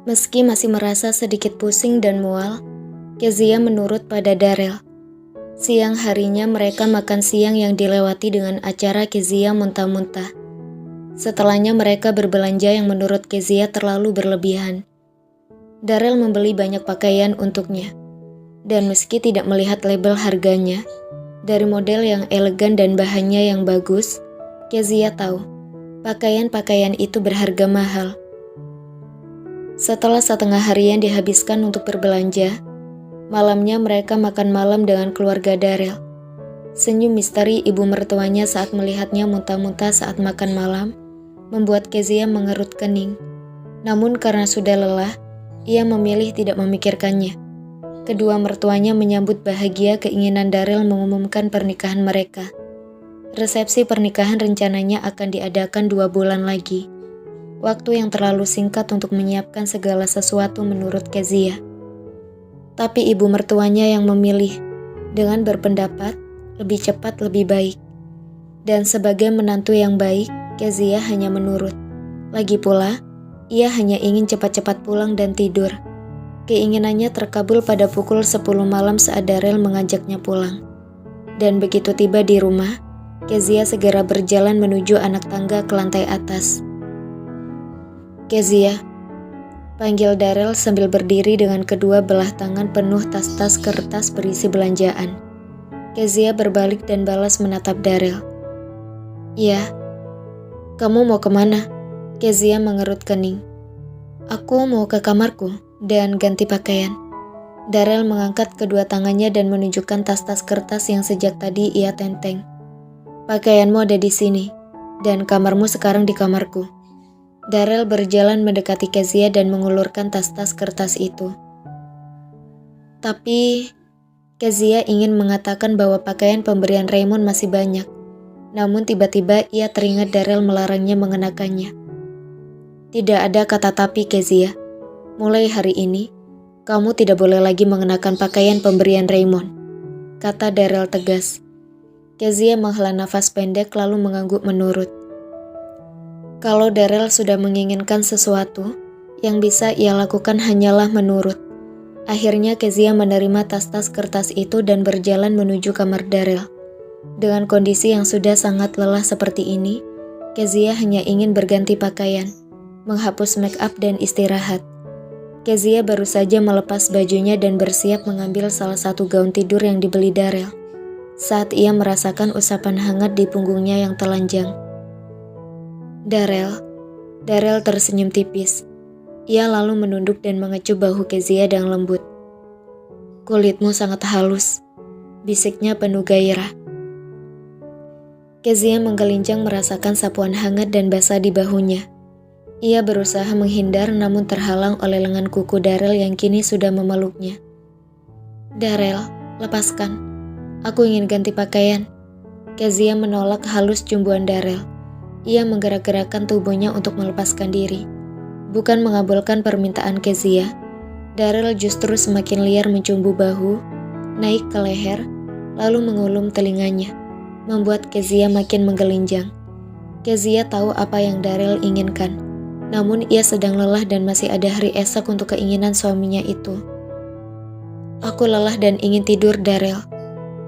Meski masih merasa sedikit pusing dan mual, Kezia menurut pada Darel. Siang harinya mereka makan siang yang dilewati dengan acara Kezia muntah-muntah. Setelahnya mereka berbelanja yang menurut Kezia terlalu berlebihan. Darel membeli banyak pakaian untuknya. Dan meski tidak melihat label harganya, dari model yang elegan dan bahannya yang bagus, Kezia tahu pakaian-pakaian itu berharga mahal. Setelah setengah harian dihabiskan untuk berbelanja, malamnya mereka makan malam dengan keluarga Darel. Senyum misteri ibu mertuanya saat melihatnya muntah-muntah saat makan malam membuat Kezia mengerut kening. Namun karena sudah lelah, ia memilih tidak memikirkannya. Kedua mertuanya menyambut bahagia keinginan Darel mengumumkan pernikahan mereka. Resepsi pernikahan rencananya akan diadakan 2 bulan lagi. Waktu yang terlalu singkat untuk menyiapkan segala sesuatu menurut Kezia. Tapi ibu mertuanya yang memilih, dengan berpendapat lebih cepat lebih baik. Dan sebagai menantu yang baik, Kezia hanya menurut. Lagi pula, ia hanya ingin cepat-cepat pulang dan tidur. Keinginannya terkabul pada pukul 10 malam saat Darel mengajaknya pulang. Dan begitu tiba di rumah, Kezia segera berjalan menuju anak tangga ke lantai atas. "Kezia," panggil Darel sambil berdiri dengan kedua belah tangan penuh tas-tas kertas berisi belanjaan. Kezia berbalik dan balas menatap Darel. "Iya." "Kamu mau kemana?" Kezia mengerut kening. "Aku mau ke kamarku dan ganti pakaian." Darel mengangkat kedua tangannya dan menunjukkan tas-tas kertas yang sejak tadi ia tenteng. "Pakaianmu ada di sini, dan kamarmu sekarang di kamarku." Darel berjalan mendekati Kezia dan mengulurkan tas-tas kertas itu. Tapi Kezia ingin mengatakan bahwa pakaian pemberian Raymond masih banyak. Namun tiba-tiba ia teringat Darel melarangnya mengenakannya. "Tidak ada kata tapi, Kezia. Mulai hari ini, kamu tidak boleh lagi mengenakan pakaian pemberian Raymond," kata Darel tegas. Kezia menghela nafas pendek lalu mengangguk menurut. Kalau Darel sudah menginginkan sesuatu, yang bisa ia lakukan hanyalah menurut. Akhirnya Kezia menerima tas-tas kertas itu dan berjalan menuju kamar Darel. Dengan kondisi yang sudah sangat lelah seperti ini, Kezia hanya ingin berganti pakaian, menghapus make up dan istirahat. Kezia baru saja melepas bajunya dan bersiap mengambil salah satu gaun tidur yang dibeli Darel. Saat ia merasakan usapan hangat di punggungnya yang telanjang. Darel tersenyum tipis. Ia lalu menunduk dan mengecup bahu Kezia dengan lembut. "Kulitmu sangat halus," bisiknya penuh gairah. Kezia menggelincang merasakan sapuan hangat dan basah di bahunya. Ia berusaha menghindar namun terhalang oleh lengan kuku Darel yang kini sudah memeluknya. "Darel, lepaskan. Aku ingin ganti pakaian." Kezia menolak halus cumbuan Darel. Ia menggerak-gerakkan tubuhnya untuk melepaskan diri. Bukan mengabulkan permintaan Kezia, Darel justru semakin liar mencumbu bahu, naik ke leher, lalu mengulum telinganya, membuat Kezia makin menggelinjang. Kezia tahu apa yang Darel inginkan, namun ia sedang lelah dan masih ada hari esok untuk keinginan suaminya itu. "Aku lelah dan ingin tidur, Darel,"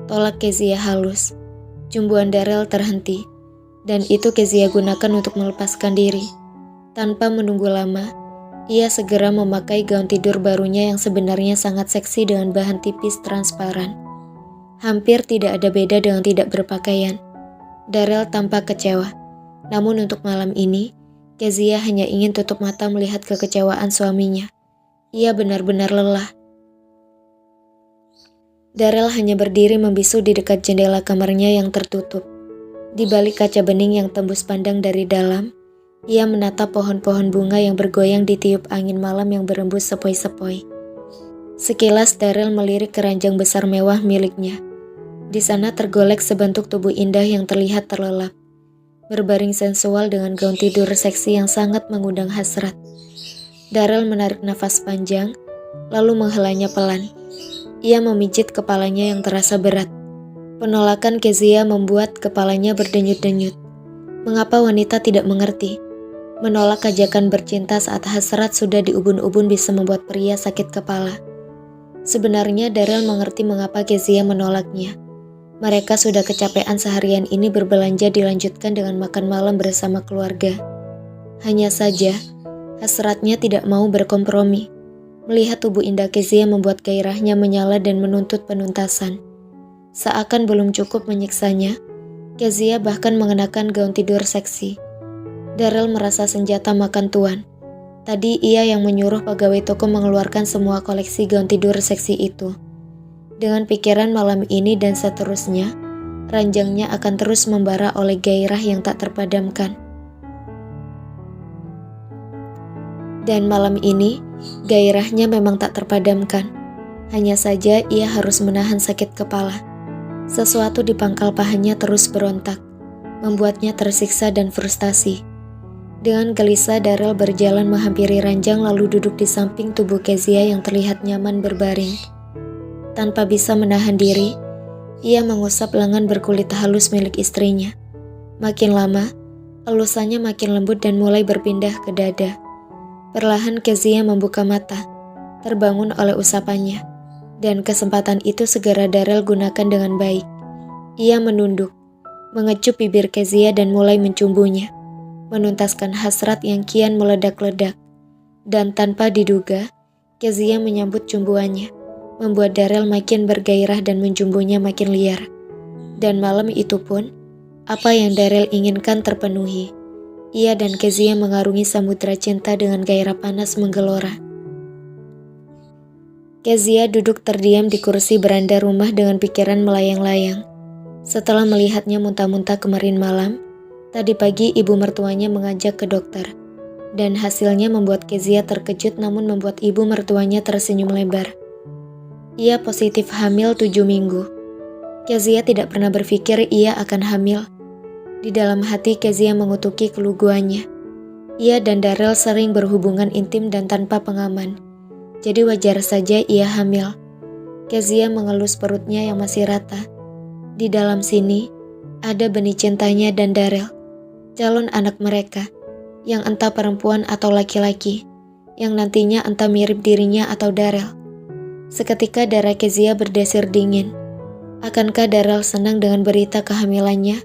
tolak Kezia halus. Cumbuan Darel terhenti. Dan itu Kezia gunakan untuk melepaskan diri. Tanpa menunggu lama, ia segera memakai gaun tidur barunya yang sebenarnya sangat seksi dengan bahan tipis transparan. Hampir tidak ada beda dengan tidak berpakaian. Darel tampak kecewa. Namun untuk malam ini, Kezia hanya ingin tutup mata melihat kekecewaan suaminya. Ia benar-benar lelah. Darel hanya berdiri membisu di dekat jendela kamarnya yang tertutup. Di balik kaca bening yang tembus pandang dari dalam, ia menatap pohon-pohon bunga yang bergoyang ditiup angin malam yang berembus sepoi-sepoi. Sekilas Darel melirik keranjang besar mewah miliknya. Di sana tergolek sebentuk tubuh indah yang terlihat terlelap, berbaring sensual dengan gaun tidur seksi yang sangat mengundang hasrat. Darel menarik nafas panjang, lalu menghelanya pelan. Ia memijit kepalanya yang terasa berat. Penolakan Kezia membuat kepalanya berdenyut-denyut. Mengapa wanita tidak mengerti? Menolak ajakan bercinta saat hasrat sudah diubun-ubun bisa membuat pria sakit kepala. Sebenarnya Daryl mengerti mengapa Kezia menolaknya. Mereka sudah kecapean seharian ini berbelanja dilanjutkan dengan makan malam bersama keluarga. Hanya saja, hasratnya tidak mau berkompromi. Melihat tubuh indah Kezia membuat gairahnya menyala dan menuntut penuntasan. Seakan belum cukup menyiksanya, Kezia bahkan mengenakan gaun tidur seksi. Daryl merasa senjata makan tuan. Tadi ia yang menyuruh pegawai toko mengeluarkan semua koleksi gaun tidur seksi itu. Dengan pikiran malam ini dan seterusnya, ranjangnya akan terus membara oleh gairah yang tak terpadamkan. Dan malam ini, gairahnya memang tak terpadamkan. Hanya saja ia harus menahan sakit kepala. Sesuatu di pangkal pahanya terus berontak, membuatnya tersiksa dan frustasi. Dengan gelisah Daryl berjalan menghampiri ranjang lalu duduk di samping tubuh Kezia yang terlihat nyaman berbaring. Tanpa bisa menahan diri, ia mengusap lengan berkulit halus milik istrinya. Makin lama, elusannya makin lembut dan mulai berpindah ke dada. Perlahan Kezia membuka mata, terbangun oleh usapannya. Dan kesempatan itu segera Daryl gunakan dengan baik. Ia menunduk, mengecup bibir Kezia dan mulai mencumbunya, menuntaskan hasrat yang kian meledak-ledak. Dan tanpa diduga, Kezia menyambut cumbuannya, membuat Daryl makin bergairah dan mencumbunya makin liar. Dan malam itu pun, apa yang Daryl inginkan terpenuhi. Ia dan Kezia mengarungi samudra cinta dengan gairah panas menggelora. Kezia duduk terdiam di kursi beranda rumah dengan pikiran melayang-layang. Setelah melihatnya muntah-muntah kemarin malam, tadi pagi ibu mertuanya mengajak ke dokter. Dan hasilnya membuat Kezia terkejut namun membuat ibu mertuanya tersenyum lebar. Ia positif hamil 7 minggu. Kezia tidak pernah berpikir ia akan hamil. Di dalam hati Kezia mengutuki keluguannya. Ia dan Daryl sering berhubungan intim dan tanpa pengaman. Jadi wajar saja ia hamil. Kezia mengelus perutnya yang masih rata. Di dalam sini, ada benih cintanya dan Daryl, calon anak mereka, yang entah perempuan atau laki-laki, yang nantinya entah mirip dirinya atau Daryl. Seketika darah Kezia berdesir dingin. Akankah Daryl senang dengan berita kehamilannya?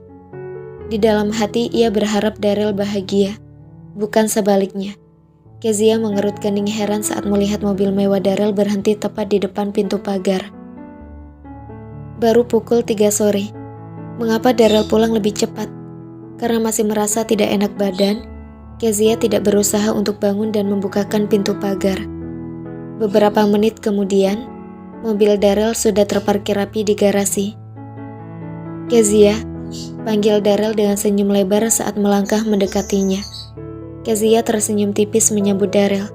Di dalam hati ia berharap Daryl bahagia, bukan sebaliknya. Kezia mengerut kening heran saat melihat mobil mewah Daryl berhenti tepat di depan pintu pagar. Baru pukul 3 sore. Mengapa Daryl pulang lebih cepat? Karena masih merasa tidak enak badan, Kezia tidak berusaha untuk bangun dan membukakan pintu pagar. Beberapa menit kemudian, mobil Daryl sudah terparkir rapi di garasi. Kezia, panggil Daryl dengan senyum lebar saat melangkah mendekatinya. Kezia tersenyum tipis menyambut Daryl.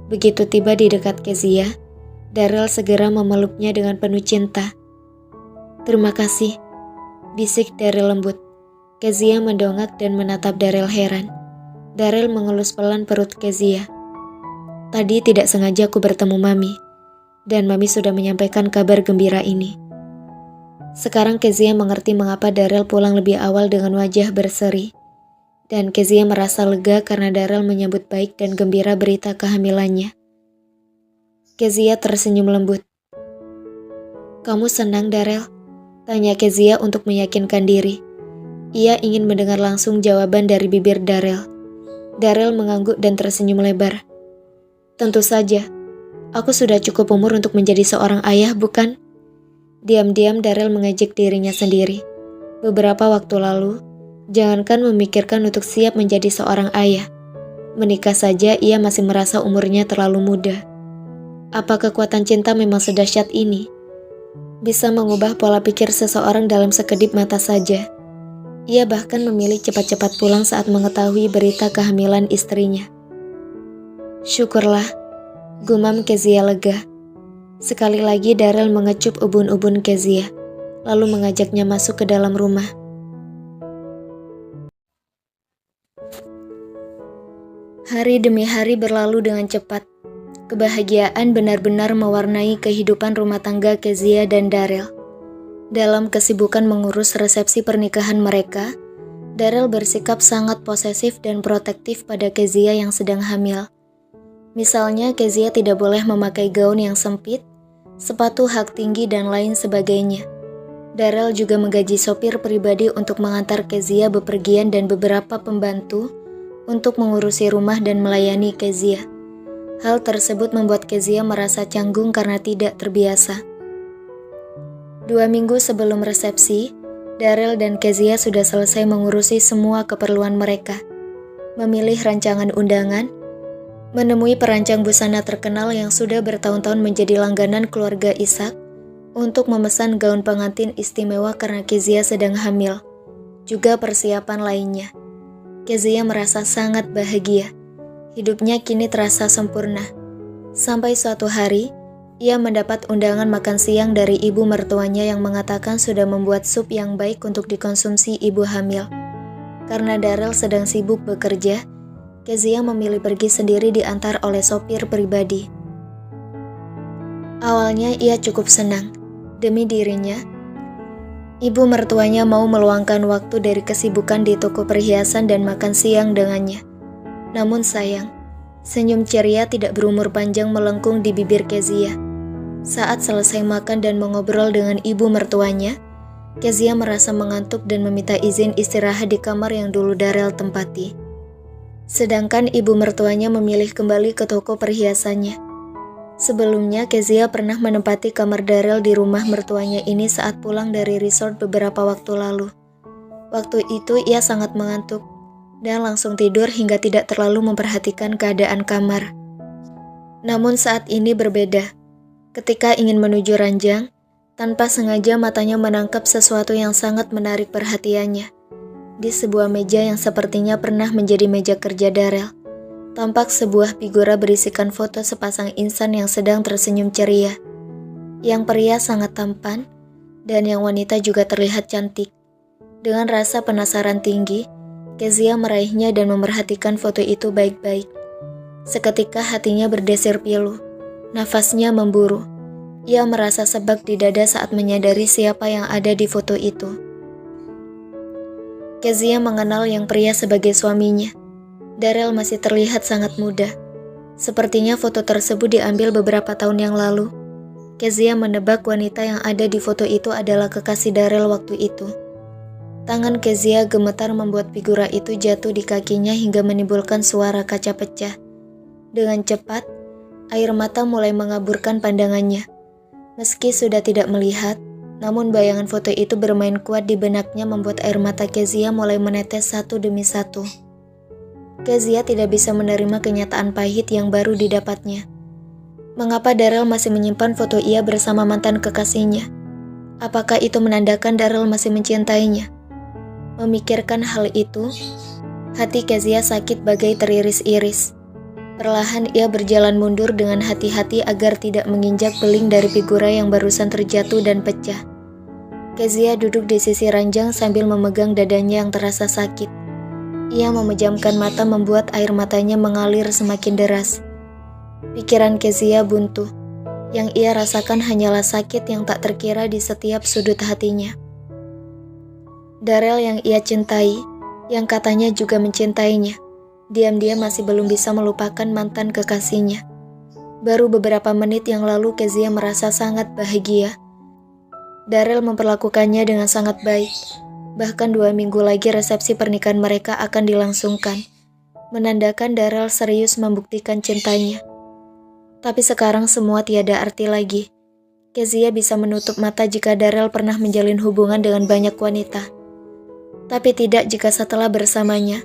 Begitu tiba di dekat Kezia, Daryl segera memeluknya dengan penuh cinta. "Terima kasih," bisik Daryl lembut. Kezia mendongak dan menatap Daryl heran. Daryl mengelus pelan perut Kezia. "Tadi tidak sengaja aku bertemu Mami, dan Mami sudah menyampaikan kabar gembira ini." Sekarang Kezia mengerti mengapa Daryl pulang lebih awal dengan wajah berseri. Dan Kezia merasa lega karena Daryl menyambut baik dan gembira berita kehamilannya. Kezia tersenyum lembut. "Kamu senang, Daryl?" tanya Kezia untuk meyakinkan diri. Ia ingin mendengar langsung jawaban dari bibir Daryl. Daryl mengangguk dan tersenyum lebar. "Tentu saja, aku sudah cukup umur untuk menjadi seorang ayah, bukan?" Diam-diam Daryl mengejek dirinya sendiri. Beberapa waktu lalu, jangankan memikirkan untuk siap menjadi seorang ayah, menikah saja ia masih merasa umurnya terlalu muda. Apa kekuatan cinta memang sedahsyat ini? Bisa mengubah pola pikir seseorang dalam sekedip mata saja. Ia bahkan memilih cepat-cepat pulang saat mengetahui berita kehamilan istrinya. "Syukurlah," gumam Kezia lega. Sekali lagi Daryl mengecup ubun-ubun Kezia, lalu mengajaknya masuk ke dalam rumah. Hari demi hari berlalu dengan cepat. Kebahagiaan benar-benar mewarnai kehidupan rumah tangga Kezia dan Daryl. Dalam kesibukan mengurus resepsi pernikahan mereka, Daryl bersikap sangat posesif dan protektif pada Kezia yang sedang hamil. Misalnya, Kezia tidak boleh memakai gaun yang sempit, sepatu hak tinggi, dan lain sebagainya. Daryl juga menggaji sopir pribadi untuk mengantar Kezia bepergian dan beberapa pembantu untuk mengurusi rumah dan melayani Kezia. Hal tersebut membuat Kezia merasa canggung karena tidak terbiasa. 2 minggu sebelum resepsi, Daryl dan Kezia sudah selesai mengurusi semua keperluan mereka. Memilih rancangan undangan, menemui perancang busana terkenal yang sudah bertahun-tahun menjadi langganan keluarga Ishak untuk memesan gaun pengantin istimewa karena Kezia sedang hamil. Juga persiapan lainnya. Kezia merasa sangat bahagia. Hidupnya kini terasa sempurna. Sampai suatu hari, ia mendapat undangan makan siang dari ibu mertuanya yang mengatakan sudah membuat sup yang baik untuk dikonsumsi ibu hamil. Karena Daryl sedang sibuk bekerja, Kezia memilih pergi sendiri diantar oleh sopir pribadi. Awalnya ia cukup senang. Demi dirinya, ibu mertuanya mau meluangkan waktu dari kesibukan di toko perhiasan dan makan siang dengannya. Namun sayang, senyum ceria tidak berumur panjang melengkung di bibir Kezia. Saat selesai makan dan mengobrol dengan ibu mertuanya, Kezia merasa mengantuk dan meminta izin istirahat di kamar yang dulu Daryl tempati. Sedangkan ibu mertuanya memilih kembali ke toko perhiasannya. Sebelumnya, Kezia pernah menempati kamar Daryl di rumah mertuanya ini saat pulang dari resort beberapa waktu lalu. Waktu itu ia sangat mengantuk dan langsung tidur hingga tidak terlalu memperhatikan keadaan kamar. Namun saat ini berbeda. Ketika ingin menuju ranjang, tanpa sengaja matanya menangkap sesuatu yang sangat menarik perhatiannya. Di sebuah meja yang sepertinya pernah menjadi meja kerja Daryl, tampak sebuah figura berisikan foto sepasang insan yang sedang tersenyum ceria. Yang pria sangat tampan, dan yang wanita juga terlihat cantik. Dengan rasa penasaran tinggi, Kezia meraihnya dan memerhatikan foto itu baik-baik. Seketika hatinya berdesir pilu, nafasnya memburu. Ia merasa sebak di dada saat menyadari siapa yang ada di foto itu. Kezia mengenal yang pria sebagai suaminya. Daryl masih terlihat sangat muda. Sepertinya foto tersebut diambil beberapa tahun yang lalu. Kezia menebak wanita yang ada di foto itu adalah kekasih Daryl waktu itu. Tangan Kezia gemetar membuat figura itu jatuh di kakinya hingga menimbulkan suara kaca pecah. Dengan cepat, air mata mulai mengaburkan pandangannya. Meski sudah tidak melihat, namun bayangan foto itu bermain kuat di benaknya membuat air mata Kezia mulai menetes satu demi satu. Kezia tidak bisa menerima kenyataan pahit yang baru didapatnya. Mengapa Daryl masih menyimpan foto ia bersama mantan kekasihnya? Apakah itu menandakan Daryl masih mencintainya? Memikirkan hal itu, hati Kezia sakit bagai teriris-iris. Perlahan ia berjalan mundur dengan hati-hati agar tidak menginjak beling dari figura yang barusan terjatuh dan pecah. Kezia duduk di sisi ranjang sambil memegang dadanya yang terasa sakit. Ia memejamkan mata membuat air matanya mengalir semakin deras. Pikiran Kezia buntu. Yang ia rasakan hanyalah sakit yang tak terkira di setiap sudut hatinya. Daryl yang ia cintai, yang katanya juga mencintainya, diam-diam masih belum bisa melupakan mantan kekasihnya. Baru beberapa menit yang lalu Kezia merasa sangat bahagia. Daryl memperlakukannya dengan sangat baik. Bahkan 2 minggu lagi resepsi pernikahan mereka akan dilangsungkan, menandakan Daryl serius membuktikan cintanya. Tapi sekarang semua tiada arti lagi. Kezia bisa menutup mata jika Daryl pernah menjalin hubungan dengan banyak wanita. Tapi tidak jika setelah bersamanya,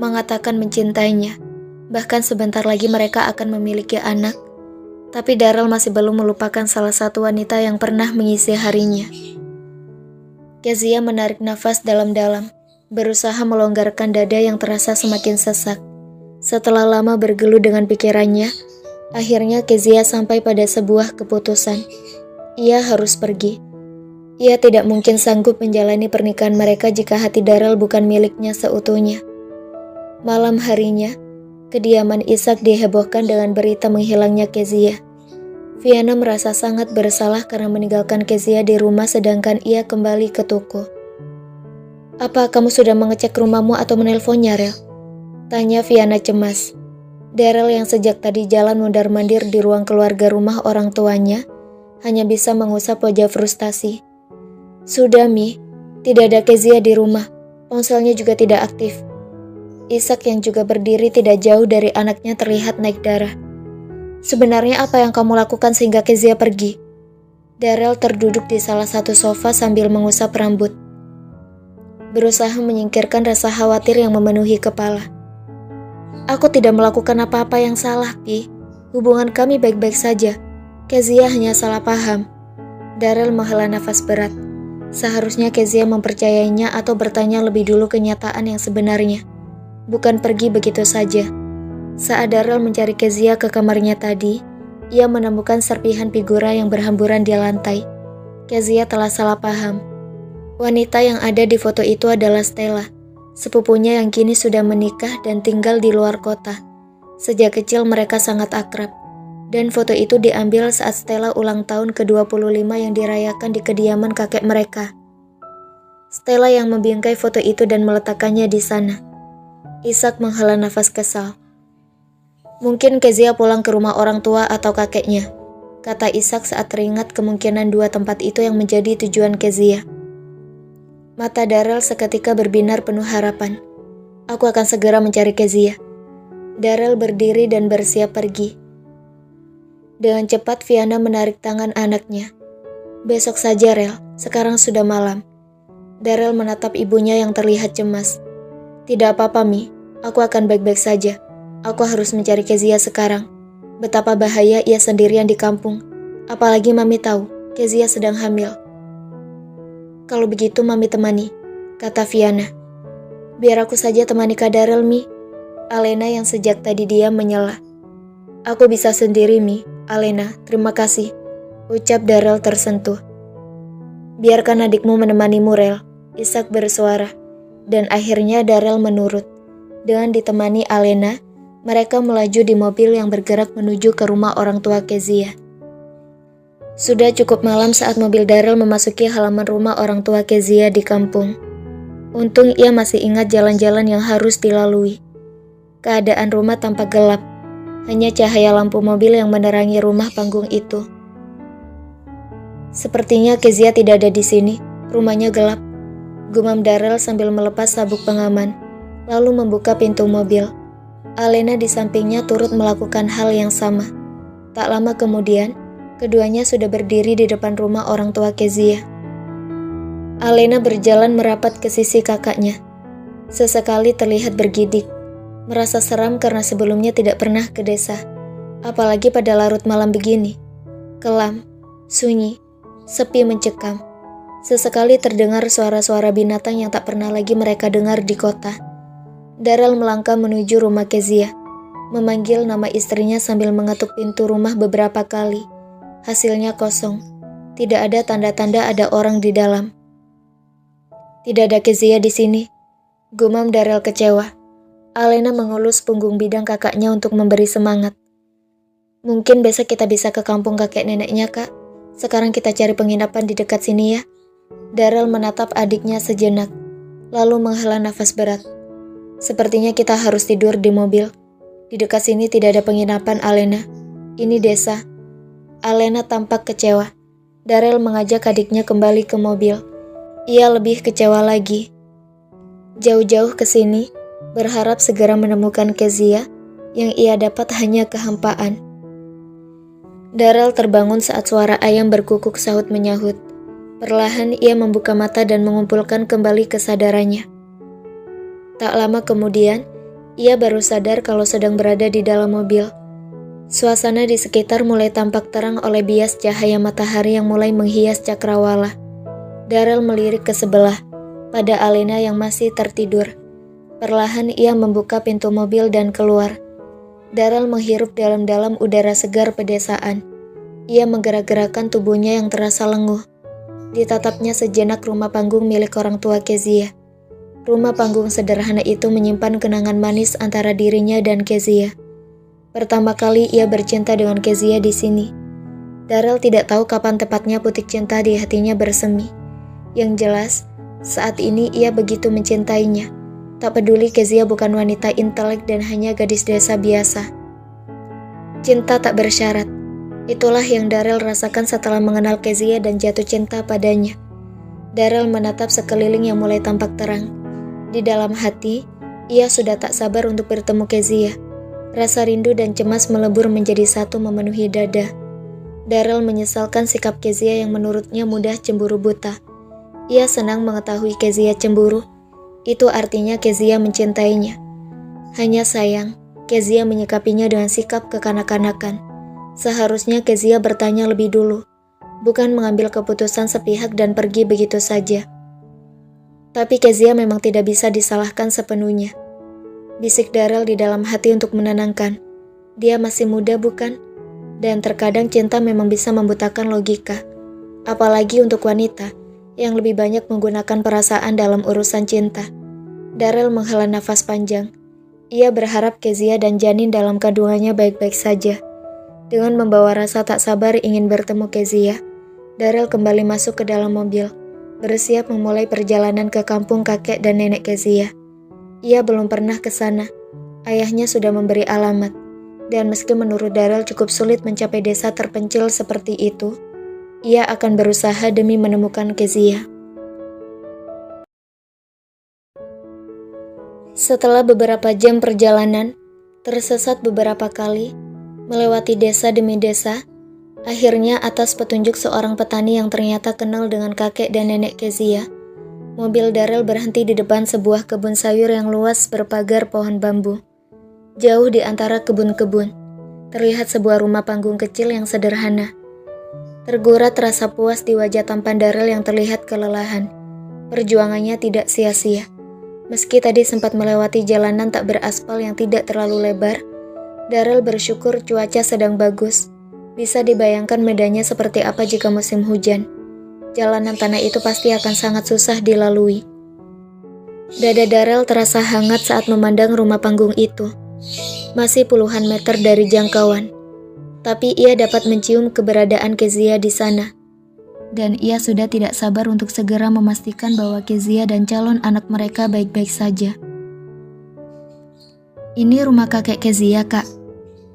mengatakan mencintainya. Bahkan sebentar lagi mereka akan memiliki anak. Tapi Daryl masih belum melupakan salah satu wanita yang pernah mengisi harinya. Kezia menarik nafas dalam-dalam, berusaha melonggarkan dada yang terasa semakin sesak. Setelah lama bergelut dengan pikirannya, akhirnya Kezia sampai pada sebuah keputusan. Ia harus pergi. Ia tidak mungkin sanggup menjalani pernikahan mereka jika hati Daryl bukan miliknya seutuhnya. Malam harinya, kediaman Ishak dihebohkan dengan berita menghilangnya Kezia. Viana merasa sangat bersalah karena meninggalkan Kezia di rumah sedangkan ia kembali ke toko. Apa kamu sudah mengecek rumahmu atau menelponnya, Rel? Tanya Viana cemas. Daryl yang sejak tadi jalan mondar-mandir di ruang keluarga rumah orang tuanya, hanya bisa mengusap wajah frustasi. Sudah, Mi. Tidak ada Kezia di rumah. Ponselnya juga tidak aktif. Ishak yang juga berdiri tidak jauh dari anaknya terlihat naik darah. Sebenarnya apa yang kamu lakukan sehingga Kezia pergi? Daryl terduduk di salah satu sofa sambil mengusap rambut. Berusaha menyingkirkan rasa khawatir yang memenuhi kepala. Aku tidak melakukan apa-apa yang salah, Pi. Hubungan kami baik-baik saja. Kezia hanya salah paham. Daryl menghela nafas berat. Seharusnya Kezia mempercayainya atau bertanya lebih dulu kenyataan yang sebenarnya. Bukan pergi begitu saja. Saat Daryl mencari Kezia ke kamarnya tadi, ia menemukan serpihan figura yang berhamburan di lantai. Kezia telah salah paham. Wanita yang ada di foto itu adalah Stella, sepupunya yang kini sudah menikah dan tinggal di luar kota. Sejak kecil mereka sangat akrab. Dan foto itu diambil saat Stella ulang tahun ke-25 yang dirayakan di kediaman kakek mereka. Stella yang membingkai foto itu dan meletakkannya di sana. Ishak menghela nafas kesal. Mungkin Kezia pulang ke rumah orang tua atau kakeknya, kata Ishak saat teringat kemungkinan dua tempat itu yang menjadi tujuan Kezia. Mata Daryl seketika berbinar penuh harapan. Aku akan segera mencari Kezia. Daryl berdiri dan bersiap pergi. Dengan cepat Viana menarik tangan anaknya. Besok saja, Rel. Sekarang sudah malam. Daryl menatap ibunya yang terlihat cemas. Tidak apa-apa, Mi. Aku akan baik-baik saja. Aku harus mencari Kezia sekarang. Betapa bahaya ia sendirian di kampung. Apalagi Mami tahu, Kezia sedang hamil. Kalau begitu Mami temani, kata Viana. Biar aku saja temani Kak Daryl, Mi. Alena yang sejak tadi diam menyela. Aku bisa sendiri, Mi. Alena, terima kasih, ucap Daryl tersentuh. Biarkan adikmu menemanimu, Rel, Ishak bersuara. Dan akhirnya Daryl menurut. Dengan ditemani Alena, mereka melaju di mobil yang bergerak menuju ke rumah orang tua Kezia. Sudah cukup malam saat mobil Daryl memasuki halaman rumah orang tua Kezia di kampung. Untung ia masih ingat jalan-jalan yang harus dilalui. Keadaan rumah tampak gelap. Hanya cahaya lampu mobil yang menerangi rumah panggung itu. Sepertinya Kezia tidak ada di sini. Rumahnya gelap. Gumam Daryl sambil melepas sabuk pengaman, lalu membuka pintu mobil. Alena di sampingnya turut melakukan hal yang sama. Tak lama kemudian, keduanya sudah berdiri di depan rumah orang tua Kezia. Alena berjalan merapat ke sisi kakaknya. Sesekali terlihat bergidik. Merasa seram karena sebelumnya tidak pernah ke desa. Apalagi pada larut malam begini. Kelam, sunyi, sepi mencekam. Sesekali terdengar suara-suara binatang yang tak pernah lagi mereka dengar di kota. Daryl melangkah menuju rumah Kezia, memanggil nama istrinya sambil mengetuk pintu rumah beberapa kali. Hasilnya kosong. Tidak ada tanda-tanda ada orang di dalam. Tidak ada Kezia di sini, gumam Daryl kecewa. Alena mengelus punggung bidang kakaknya untuk memberi semangat. Mungkin besok kita bisa ke kampung kakek neneknya, Kak. Sekarang kita cari penginapan di dekat sini ya. Daryl menatap adiknya sejenak, lalu menghela nafas berat. Sepertinya kita harus tidur di mobil. Di dekat sini tidak ada penginapan, Alena. Ini desa. Alena tampak kecewa. Daryl mengajak adiknya kembali ke mobil. Ia lebih kecewa lagi. Jauh-jauh ke sini, berharap segera menemukan Kezia, yang ia dapat hanya kehampaan. Daryl terbangun saat suara ayam berkukuk sahut menyahut. Perlahan ia membuka mata dan mengumpulkan kembali kesadarannya. Tak lama kemudian, ia baru sadar kalau sedang berada di dalam mobil. Suasana di sekitar mulai tampak terang oleh bias cahaya matahari yang mulai menghias cakrawala. Daryl melirik ke sebelah, pada Alena yang masih tertidur. Perlahan ia membuka pintu mobil dan keluar. Daryl menghirup dalam-dalam udara segar pedesaan. Ia menggerak-gerakkan tubuhnya yang terasa lenguh. Ditatapnya sejenak rumah panggung milik orang tua Kezia. Rumah panggung sederhana itu menyimpan kenangan manis antara dirinya dan Kezia. Pertama kali ia bercinta dengan Kezia di sini. Daryl tidak tahu kapan tepatnya putik cinta di hatinya bersemi. Yang jelas, Saat ini ia begitu mencintainya. Tak peduli Kezia bukan wanita intelek dan hanya gadis desa biasa. Cinta tak bersyarat. Itulah yang Darel rasakan setelah mengenal Kezia dan jatuh cinta padanya. Darel menatap sekeliling yang mulai tampak terang. Di dalam hati, ia sudah tak sabar untuk bertemu Kezia. Rasa rindu dan cemas melebur menjadi satu memenuhi dada. Darel menyesalkan sikap Kezia yang menurutnya mudah cemburu buta. Ia senang mengetahui Kezia cemburu. Itu artinya Kezia mencintainya. Hanya sayang, Kezia menyikapinya dengan sikap kekanak-kanakan. Seharusnya Kezia bertanya lebih dulu, bukan mengambil keputusan sepihak dan pergi begitu saja. Tapi Kezia memang tidak bisa disalahkan sepenuhnya. Bisik Darel di dalam hati untuk menenangkan. Dia masih muda bukan? Dan terkadang cinta memang bisa membutakan logika. Apalagi untuk wanita yang lebih banyak menggunakan perasaan dalam urusan cinta. Darel menghela nafas panjang. Ia berharap Kezia dan janin dalam kandungannya baik-baik saja. Dengan membawa rasa tak sabar ingin bertemu Kezia, Darel kembali masuk ke dalam mobil, bersiap memulai perjalanan ke kampung kakek dan nenek Kezia. Ia belum pernah ke sana. Ayahnya sudah memberi alamat. Dan meski menurut Darel cukup sulit mencapai desa terpencil seperti itu, ia akan berusaha demi menemukan Kezia. Setelah beberapa jam perjalanan, tersesat beberapa kali, melewati desa demi desa, akhirnya atas petunjuk seorang petani yang ternyata kenal dengan kakek dan nenek Kezia, mobil Darel berhenti di depan sebuah kebun sayur yang luas berpagar pohon bambu. Jauh di antara kebun-kebun, terlihat sebuah rumah panggung kecil yang sederhana. Tergurat rasa puas di wajah tampan Darel yang terlihat kelelahan. Perjuangannya tidak sia-sia. Meski tadi sempat melewati jalanan tak beraspal yang tidak terlalu lebar, Darel bersyukur cuaca sedang bagus. Bisa dibayangkan medannya seperti apa jika musim hujan. Jalanan tanah itu pasti akan sangat susah dilalui. Dada Darel terasa hangat saat memandang rumah panggung itu. Masih puluhan meter dari jangkauan. Tapi ia dapat mencium keberadaan Kezia di sana. Dan ia sudah tidak sabar untuk segera memastikan bahwa Kezia dan calon anak mereka baik-baik saja. "Ini rumah kakek Kezia, Kak?"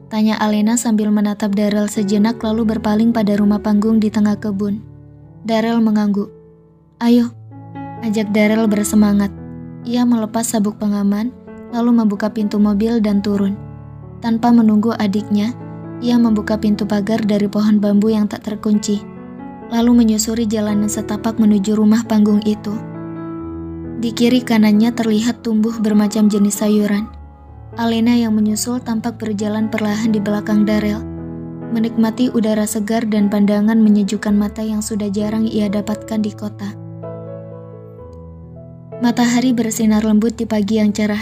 tanya Alena sambil menatap Darel sejenak lalu berpaling pada rumah panggung di tengah kebun. Darel mengangguk. "Ayo," ajak Darel bersemangat. Ia melepas sabuk pengaman, lalu membuka pintu mobil dan turun. Tanpa menunggu adiknya, ia membuka pintu pagar dari pohon bambu yang tak terkunci, lalu menyusuri jalanan setapak menuju rumah panggung itu. Di kiri kanannya terlihat tumbuh bermacam jenis sayuran. Alena yang menyusul tampak berjalan perlahan di belakang Darel, menikmati udara segar dan pandangan menyejukkan mata yang sudah jarang ia dapatkan di kota. Matahari bersinar lembut di pagi yang cerah.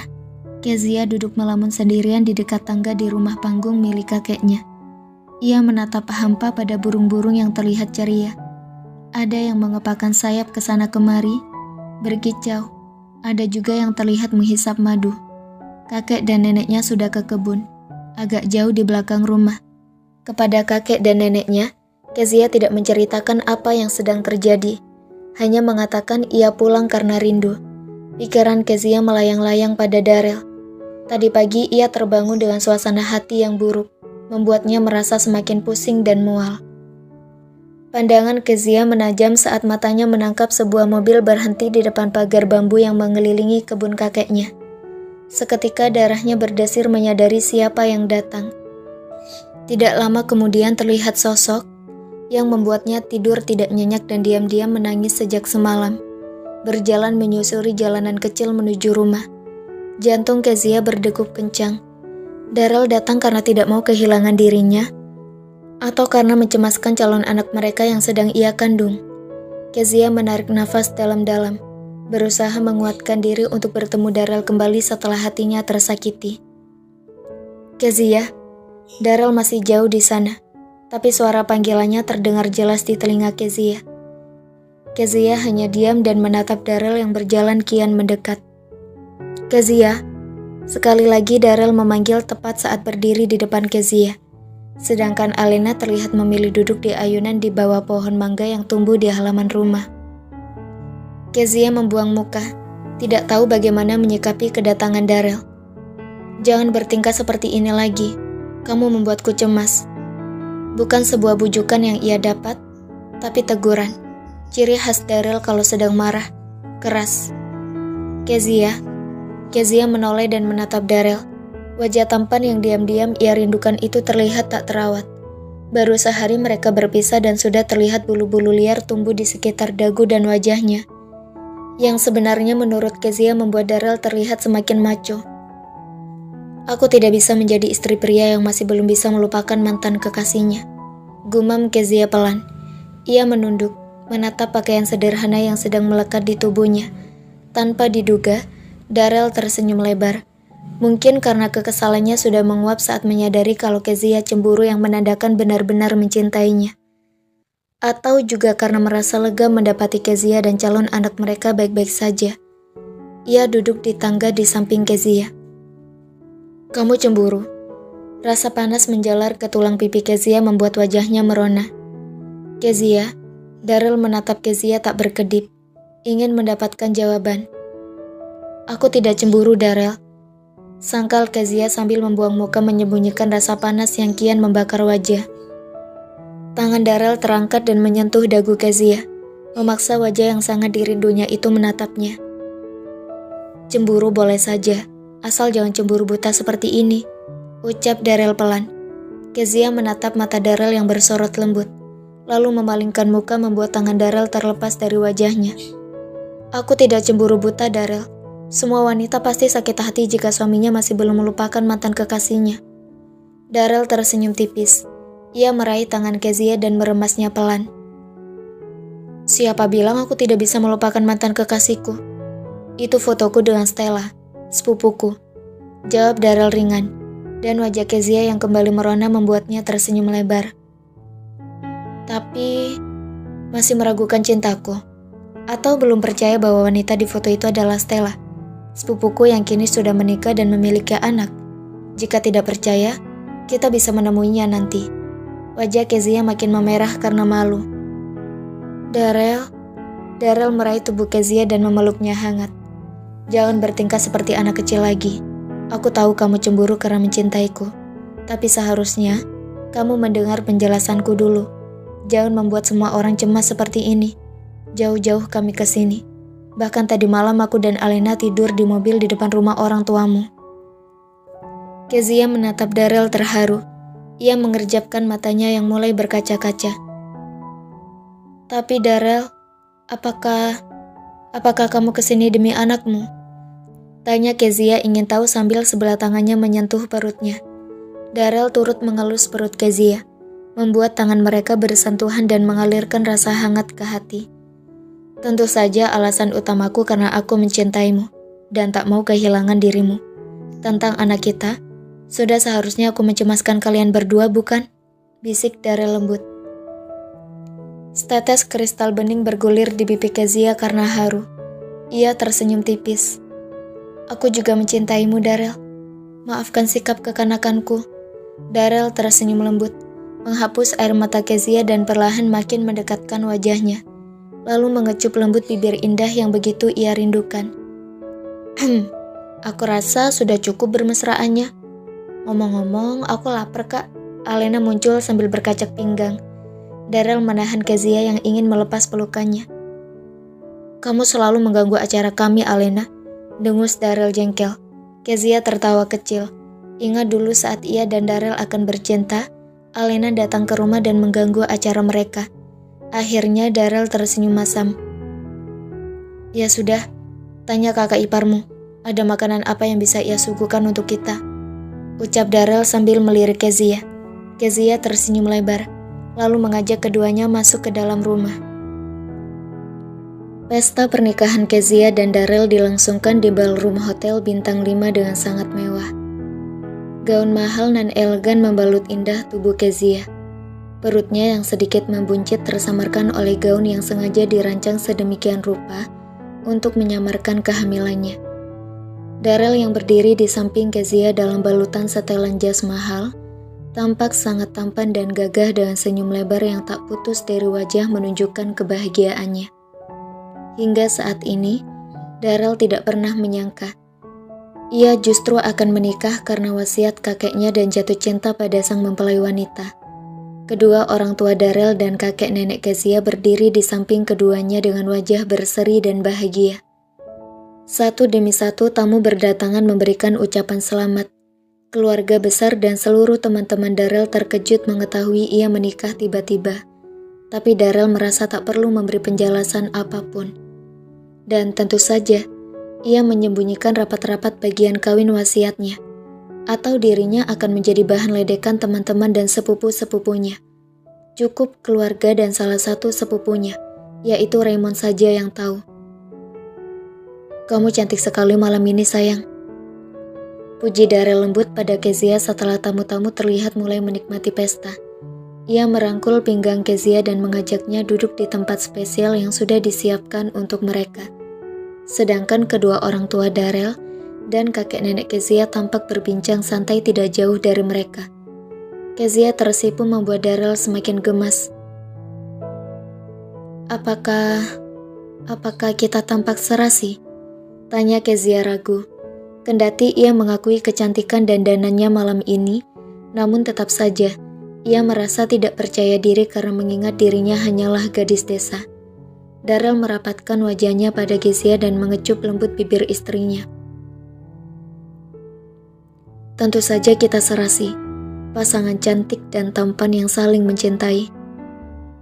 Kezia duduk melamun sendirian di dekat tangga di rumah panggung milik kakeknya. Ia menatap hampa pada burung-burung yang terlihat ceria. Ada yang mengepakkan sayap ke sana kemari, berkicau. Ada juga yang terlihat menghisap madu. Kakek dan neneknya sudah ke kebun, agak jauh di belakang rumah. Kepada kakek dan neneknya, Kezia tidak menceritakan apa yang sedang terjadi. Hanya mengatakan ia pulang karena rindu. Pikiran Kezia melayang-layang pada Darel. Tadi pagi ia terbangun dengan suasana hati yang buruk, membuatnya merasa semakin pusing dan mual. Pandangan Kezia menajam saat matanya menangkap sebuah mobil berhenti di depan pagar bambu yang mengelilingi kebun kakeknya. Seketika darahnya berdesir menyadari siapa yang datang. Tidak lama kemudian terlihat sosok yang membuatnya tidur tidak nyenyak dan diam-diam menangis sejak semalam. Berjalan menyusuri jalanan kecil menuju rumah. Jantung Kezia berdegup kencang. Darel datang karena tidak mau kehilangan dirinya, atau karena mencemaskan calon anak mereka yang sedang ia kandung. Kezia menarik nafas dalam-dalam, berusaha menguatkan diri untuk bertemu Darel kembali setelah hatinya tersakiti. "Kezia." Darel masih jauh di sana, tapi suara panggilannya terdengar jelas di telinga Kezia. Kezia hanya diam dan menatap Darel yang berjalan kian mendekat. "Kezia." Sekali lagi Darel memanggil tepat saat berdiri di depan Kezia. Sedangkan Alena terlihat memilih duduk di ayunan di bawah pohon mangga yang tumbuh di halaman rumah. Kezia membuang muka, tidak tahu bagaimana menyikapi kedatangan Darel. Jangan bertingkah seperti ini lagi, kamu membuatku cemas. Bukan sebuah bujukan yang ia dapat, tapi teguran. Ciri khas Darel kalau sedang marah, keras. Kezia menoleh dan menatap Darel. Wajah tampan yang diam-diam ia rindukan itu terlihat tak terawat. Baru sehari mereka berpisah dan sudah terlihat bulu-bulu liar tumbuh di sekitar dagu dan wajahnya. Yang sebenarnya menurut Kezia membuat Darel terlihat semakin maco. Aku tidak bisa menjadi istri pria yang masih belum bisa melupakan mantan kekasihnya. Gumam Kezia pelan. Ia menunduk, menatap pakaian sederhana yang sedang melekat di tubuhnya. Tanpa diduga, Darel tersenyum lebar. Mungkin karena kekesalannya sudah menguap saat menyadari kalau Kezia cemburu yang menandakan benar-benar mencintainya. Atau juga karena merasa lega mendapati Kezia dan calon anak mereka baik-baik saja. Ia duduk di tangga di samping Kezia. Kamu cemburu. Rasa panas menjalar ke tulang pipi Kezia membuat wajahnya merona. Kezia, Darel menatap Kezia tak berkedip, ingin mendapatkan jawaban. Aku tidak cemburu, Darel. Sangkal Kezia sambil membuang muka menyembunyikan rasa panas yang kian membakar wajah. Tangan Darel terangkat dan menyentuh dagu Kezia, memaksa wajah yang sangat dirindunya itu menatapnya. Cemburu boleh saja, asal jangan cemburu buta seperti ini, ucap Darel pelan. Kezia menatap mata Darel yang bersorot lembut, lalu memalingkan muka membuat tangan Darel terlepas dari wajahnya. Aku tidak cemburu buta, Darel. Semua wanita pasti sakit hati jika suaminya masih belum melupakan mantan kekasihnya. Darel tersenyum tipis. Ia meraih tangan Kezia dan meremasnya pelan. Siapa bilang aku tidak bisa melupakan mantan kekasihku? Itu fotoku dengan Stella, sepupuku. Jawab Darel ringan, dan wajah Kezia yang kembali merona membuatnya tersenyum lebar. Tapi, masih meragukan cintaku? Atau belum percaya bahwa wanita di foto itu adalah Stella, sepupuku yang kini sudah menikah dan memiliki anak? Jika tidak percaya, kita bisa menemuinya nanti. Wajah Kezia makin memerah karena malu. Darel meraih tubuh Kezia dan memeluknya hangat. Jangan bertingkah seperti anak kecil lagi. Aku tahu kamu cemburu karena mencintaiku. Tapi seharusnya, kamu mendengar penjelasanku dulu. Jangan membuat semua orang cemas seperti ini. Jauh-jauh kami ke sini. Bahkan tadi malam aku dan Alena tidur di mobil di depan rumah orang tuamu. Kezia menatap Darel terharu. Ia mengerjapkan matanya yang mulai berkaca-kaca. Tapi Darel, apakah kamu kesini demi anakmu? Tanya Kezia ingin tahu sambil sebelah tangannya menyentuh perutnya. Darel turut mengelus perut Kezia, membuat tangan mereka bersentuhan dan mengalirkan rasa hangat ke hati. Tentu saja alasan utamaku karena aku mencintaimu dan tak mau kehilangan dirimu. Tentang anak kita, sudah seharusnya aku mencemaskan kalian berdua, bukan? Bisik Darel lembut. Setetes kristal bening bergulir di pipi Kezia karena haru. Ia tersenyum tipis. Aku juga mencintaimu, Darel. Maafkan sikap kekanakanku. Darel tersenyum lembut, menghapus air mata Kezia dan perlahan makin mendekatkan wajahnya, lalu mengecup lembut bibir indah yang begitu ia rindukan. Aku rasa sudah cukup bermesraannya. Ngomong-ngomong, aku lapar, Kak. Alena muncul sambil berkacak pinggang. Darel menahan Kezia yang ingin melepas pelukannya. Kamu selalu mengganggu acara kami, Alena, dengus Darel jengkel. Kezia tertawa kecil. Ingat dulu saat ia dan Darel akan bercinta, Alena datang ke rumah dan mengganggu acara mereka. Akhirnya Darel tersenyum masam. Ya sudah, tanya kakak iparmu, ada makanan apa yang bisa ia suguhkan untuk kita? Ucap Darel sambil melirik Kezia. Kezia tersenyum lebar, lalu mengajak keduanya masuk ke dalam rumah. Pesta pernikahan Kezia dan Darel dilangsungkan di ballroom hotel bintang 5 dengan sangat mewah. Gaun mahal dan elegan membalut indah tubuh Kezia. Perutnya yang sedikit membuncit tersamarkan oleh gaun yang sengaja dirancang sedemikian rupa untuk menyamarkan kehamilannya. Darel yang berdiri di samping Kezia dalam balutan setelan jas mahal, tampak sangat tampan dan gagah dengan senyum lebar yang tak putus dari wajah menunjukkan kebahagiaannya. Hingga saat ini, Darrell tidak pernah menyangka ia justru akan menikah karena wasiat kakeknya dan jatuh cinta pada sang mempelai wanita. Kedua orang tua Darrell dan kakek nenek Kezia berdiri di samping keduanya dengan wajah berseri dan bahagia. Satu demi satu tamu berdatangan memberikan ucapan selamat. Keluarga besar dan seluruh teman-teman Darrell terkejut mengetahui ia menikah tiba-tiba. Tapi Darrell merasa tak perlu memberi penjelasan apapun. Dan tentu saja, ia menyembunyikan rapat-rapat bagian kawin wasiatnya, atau dirinya akan menjadi bahan ledekan teman-teman dan sepupu-sepupunya. Cukup keluarga dan salah satu sepupunya, yaitu Raymond saja yang tahu. "Kamu cantik sekali malam ini, sayang," puji Darrell lembut pada Kezia setelah tamu-tamu terlihat mulai menikmati pesta. Ia merangkul pinggang Kezia dan mengajaknya duduk di tempat spesial yang sudah disiapkan untuk mereka. Sedangkan kedua orang tua Darrell dan kakek nenek Kezia tampak berbincang santai tidak jauh dari mereka. Kezia tersipu membuat Darrell semakin gemas. Apakah kita tampak serasi?" tanya Kezia ragu. Kendati ia mengakui kecantikan dan dandanannya malam ini, namun tetap saja ia merasa tidak percaya diri karena mengingat dirinya hanyalah gadis desa. Darrell merapatkan wajahnya pada Kezia dan mengecup lembut bibir istrinya. "Tentu saja kita serasi, pasangan cantik dan tampan yang saling mencintai.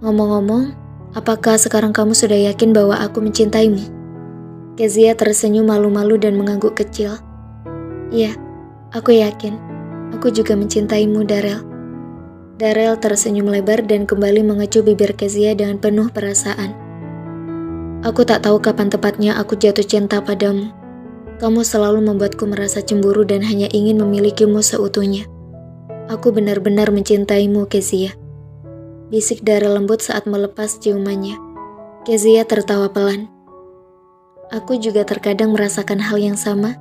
Ngomong-ngomong, apakah sekarang kamu sudah yakin bahwa aku mencintaimu?" Kezia tersenyum malu-malu dan mengangguk kecil. "Iya, aku yakin. Aku juga mencintaimu, Darrell." Darrell tersenyum lebar dan kembali mengecup bibir Kezia dengan penuh perasaan. "Aku tak tahu kapan tepatnya aku jatuh cinta padamu. Kamu selalu membuatku merasa cemburu dan hanya ingin memilikimu seutuhnya. Aku benar-benar mencintaimu, Kezia," bisik Darrell lembut saat melepas ciumannya. Kezia tertawa pelan. "Aku juga terkadang merasakan hal yang sama."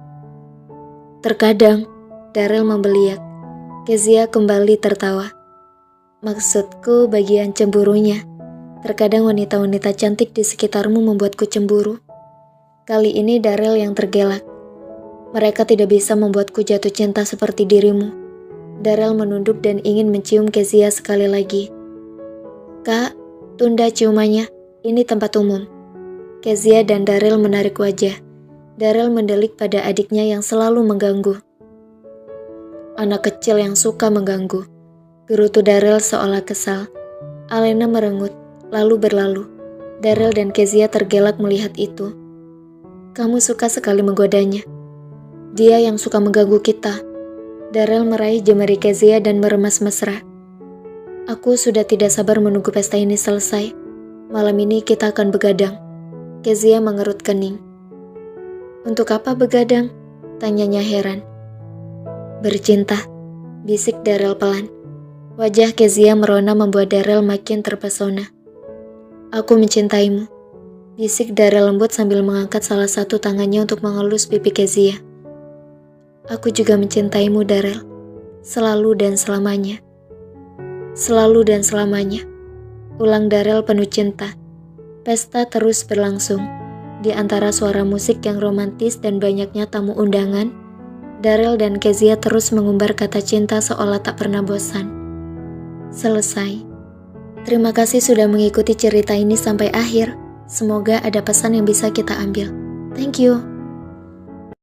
"Terkadang," Darrell membeliak. Kezia kembali tertawa. "Maksudku bagian cemburunya. Terkadang wanita-wanita cantik di sekitarmu membuatku cemburu." Kali ini Darrell yang tergelak. "Mereka tidak bisa membuatku jatuh cinta seperti dirimu." Darrell menunduk dan ingin mencium Kezia sekali lagi. "Kak, tunda ciumannya. Ini tempat umum." Kezia dan Darrell menarik wajah. Darrell mendelik pada adiknya yang selalu mengganggu. "Anak kecil yang suka mengganggu," gerutu Darrell seolah kesal. Alena merengut, lalu berlalu. Darrell dan Kezia tergelak melihat itu. "Kamu suka sekali menggodanya. Dia yang suka mengganggu kita." Darrell meraih jemari Kezia dan meremas mesra. "Aku sudah tidak sabar menunggu pesta ini selesai. Malam ini kita akan begadang." Kezia mengerut kening. "Untuk apa begadang?" tanyanya heran. "Bercinta," bisik Darrell pelan. Wajah Kezia merona membuat Darrell makin terpesona. "Aku mencintaimu," bisik Darrell lembut sambil mengangkat salah satu tangannya untuk mengelus pipi Kezia. "Aku juga mencintaimu, Darrell. Selalu dan selamanya." "Selalu dan selamanya," ulang Darrell penuh cinta. Pesta terus berlangsung. Di antara suara musik yang romantis dan banyaknya tamu undangan, Darrell dan Kezia terus mengumbar kata cinta seolah tak pernah bosan. Selesai. Terima kasih sudah mengikuti cerita ini sampai akhir. Semoga ada pesan yang bisa kita ambil. Thank you.